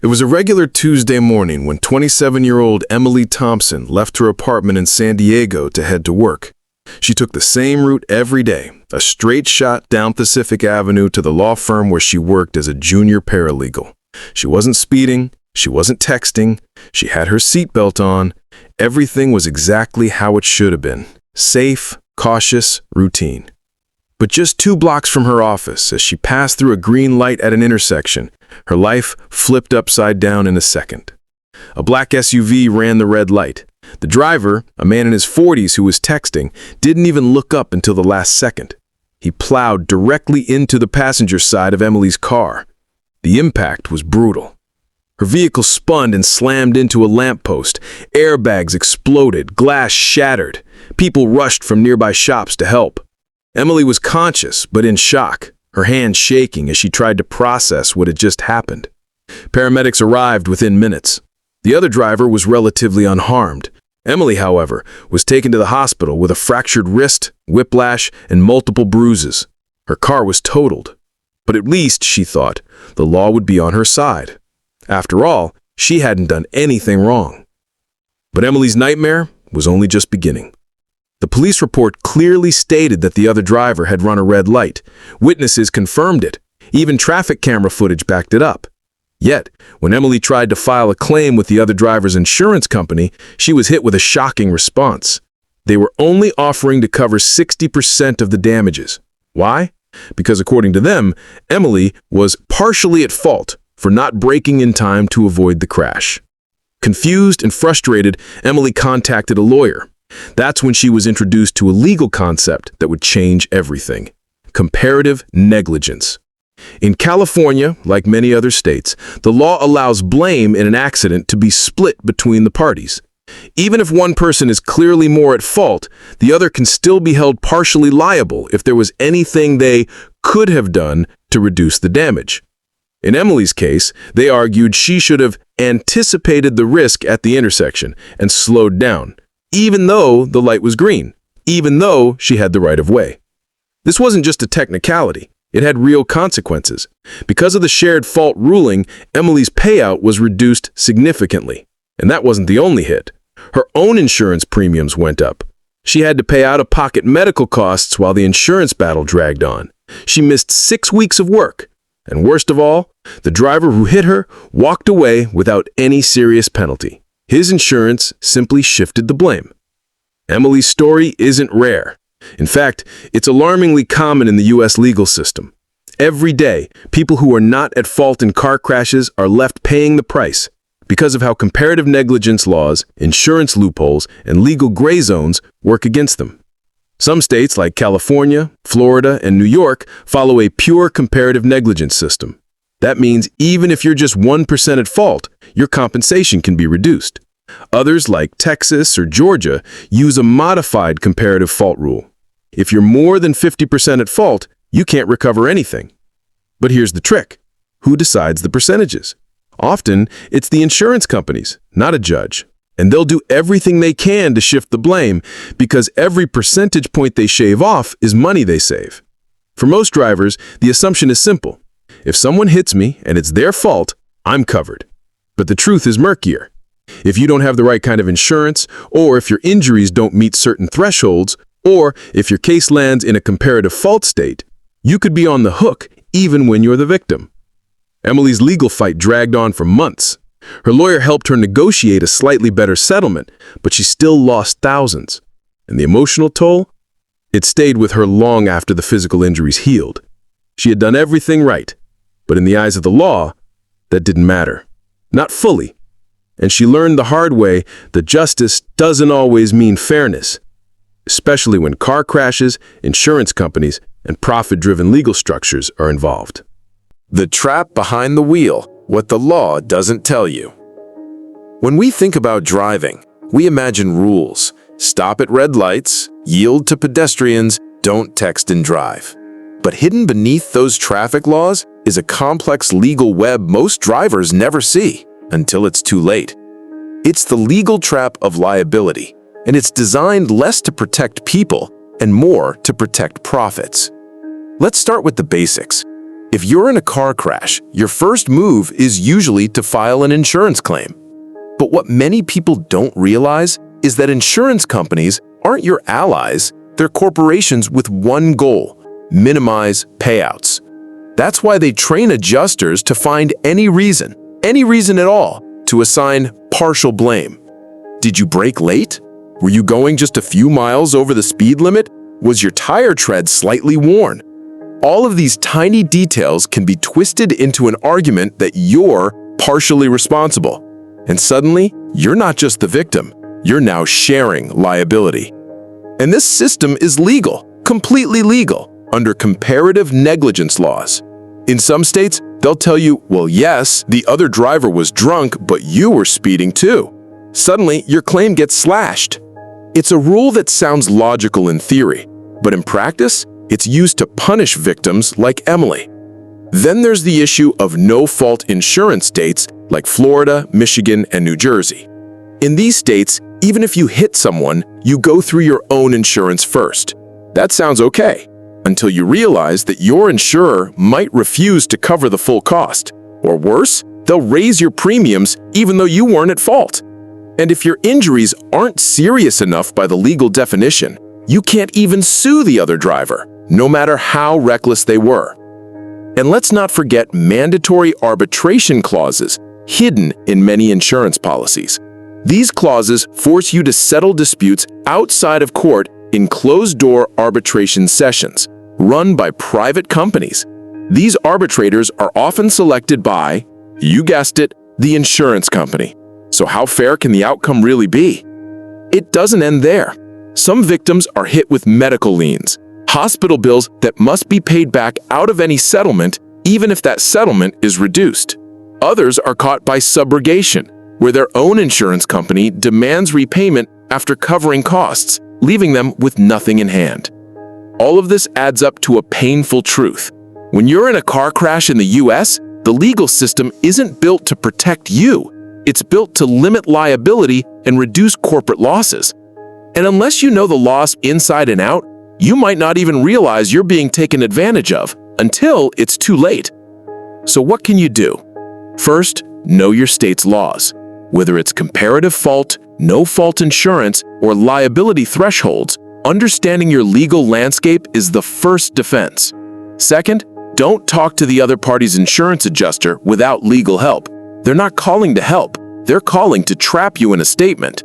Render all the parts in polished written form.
It was a regular Tuesday morning when 27-year-old Emily Thompson left her apartment in San Diego to head to work. She took the same route every day, a straight shot down Pacific Avenue to the law firm where she worked as a junior paralegal. She wasn't speeding, she wasn't texting, she had her seatbelt on. Everything was exactly how it should have been. Safe, cautious, routine. But just 2 blocks from her office, as she passed through a green light at an intersection, her life flipped upside down in a second. A black SUV ran the red light. The driver, a man in his 40s who was texting, didn't even look up until the last second. He plowed directly into the passenger side of Emily's car. The impact was brutal. Her vehicle spun and slammed into a lamppost. Airbags exploded, glass shattered. People rushed from nearby shops to help. Emily was conscious, but in shock, her hands shaking as she tried to process what had just happened. Paramedics arrived within minutes. The other driver was relatively unharmed. Emily, however, was taken to the hospital with a fractured wrist, whiplash, and multiple bruises. Her car was totaled. But at least, she thought, the law would be on her side. After all, she hadn't done anything wrong. But Emily's nightmare was only just beginning. The police report clearly stated that the other driver had run a red light. Witnesses confirmed it. Even traffic camera footage backed it up. Yet, when Emily tried to file a claim with the other driver's insurance company, she was hit with a shocking response. They were only offering to cover 60% of the damages. Why? Because according to them, Emily was partially at fault for not braking in time to avoid the crash. Confused and frustrated, Emily contacted a lawyer. That's when she was introduced to a legal concept that would change everything: comparative negligence. In California, like many other states, the law allows blame in an accident to be split between the parties. Even if one person is clearly more at fault, the other can still be held partially liable if there was anything they could have done to reduce the damage. In Emily's case, they argued she should have anticipated the risk at the intersection and slowed down, even though the light was green, even though she had the right of way. This wasn't just a technicality. It had real consequences. Because of the shared fault ruling, Emily's payout was reduced significantly. And that wasn't the only hit. Her own insurance premiums went up. She had to pay out-of-pocket medical costs while the insurance battle dragged on. She missed 6 weeks of work. And worst of all, the driver who hit her walked away without any serious penalty. His insurance simply shifted the blame. Emily's story isn't rare. In fact, it's alarmingly common in the U.S. legal system. Every day, people who are not at fault in car crashes are left paying the price because of how comparative negligence laws, insurance loopholes, and legal gray zones work against them. Some states like California, Florida, and New York follow a pure comparative negligence system. That means even if you're just 1% at fault, your compensation can be reduced. Others, like Texas or Georgia, use a modified comparative fault rule. If you're more than 50% at fault, you can't recover anything. But here's the trick. Who decides the percentages? Often, it's the insurance companies, not a judge. And they'll do everything they can to shift the blame because every percentage point they shave off is money they save. For most drivers, the assumption is simple. If someone hits me and it's their fault, I'm covered. But the truth is murkier. If you don't have the right kind of insurance, or if your injuries don't meet certain thresholds, or if your case lands in a comparative fault state, you could be on the hook even when you're the victim. Emily's legal fight dragged on for months. Her lawyer helped her negotiate a slightly better settlement, but she still lost thousands. And the emotional toll? It stayed with her long after the physical injuries healed. She had done everything right, but in the eyes of the law, that didn't matter. Not fully. And she learned the hard way that justice doesn't always mean fairness, especially when car crashes, insurance companies, and profit-driven legal structures are involved. The trap behind the wheel, what the law doesn't tell you. When we think about driving, we imagine rules. Stop at red lights, yield to pedestrians, don't text and drive. But hidden beneath those traffic laws is a complex legal web most drivers never see until it's too late. It's the legal trap of liability, and it's designed less to protect people and more to protect profits. Let's start with the basics. If you're in a car crash, your first move is usually to file an insurance claim. But what many people don't realize is that insurance companies aren't your allies, they're corporations with one goal: minimize payouts. That's why they train adjusters to find any reason at all, to assign partial blame. Did you brake late? Were you going just a few miles over the speed limit? Was your tire tread slightly worn? All of these tiny details can be twisted into an argument that you're partially responsible. And suddenly, you're not just the victim, you're now sharing liability. And this system is legal, completely legal, under comparative negligence laws. In some states, they'll tell you, well, yes, the other driver was drunk, but you were speeding too. Suddenly, your claim gets slashed. It's a rule that sounds logical in theory, but in practice, it's used to punish victims like Emily. Then there's the issue of no-fault insurance states like Florida, Michigan, and New Jersey. In these states, even if you hit someone, you go through your own insurance first. That sounds okay, until you realize that your insurer might refuse to cover the full cost. Or worse, they'll raise your premiums even though you weren't at fault. And if your injuries aren't serious enough by the legal definition, you can't even sue the other driver, no matter how reckless they were. And let's not forget mandatory arbitration clauses hidden in many insurance policies. These clauses force you to settle disputes outside of court in closed-door arbitration sessions, run by private companies. These arbitrators are often selected by, you guessed it, the insurance company. So how fair can the outcome really be? It doesn't end there. Some victims are hit with medical liens, hospital bills that must be paid back out of any settlement, even if that settlement is reduced. Others are caught by subrogation, where their own insurance company demands repayment after covering costs, leaving them with nothing in hand. All of this adds up to a painful truth. When you're in a car crash in the US, the legal system isn't built to protect you. It's built to limit liability and reduce corporate losses. And unless you know the laws inside and out, you might not even realize you're being taken advantage of until it's too late. So what can you do? First, know your state's laws. Whether it's comparative fault, no-fault insurance, or liability thresholds, understanding your legal landscape is the first defense. Second, don't talk to the other party's insurance adjuster without legal help. They're not calling to help. They're calling to trap you in a statement.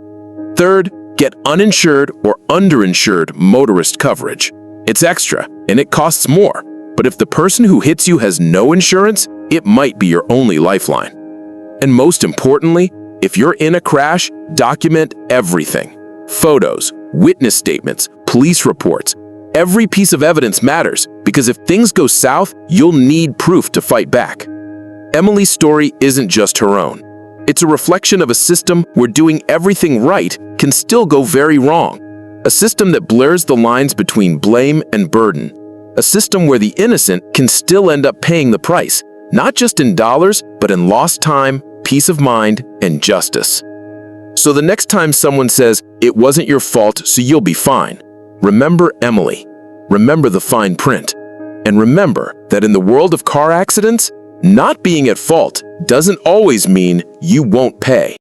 Third, get uninsured or underinsured motorist coverage. It's extra, and it costs more. But if the person who hits you has no insurance, it might be your only lifeline. And most importantly, if you're in a crash, document everything. Photos, witness statements, police reports. Every piece of evidence matters, because if things go south, you'll need proof to fight back. Emily's story isn't just her own. It's a reflection of a system where doing everything right can still go very wrong. A system that blurs the lines between blame and burden. A system where the innocent can still end up paying the price, not just in dollars, but in lost time, peace of mind, and justice. So the next time someone says, "It wasn't your fault, so you'll be fine," remember Emily. Remember the fine print. And remember that in the world of car accidents, not being at fault doesn't always mean you won't pay.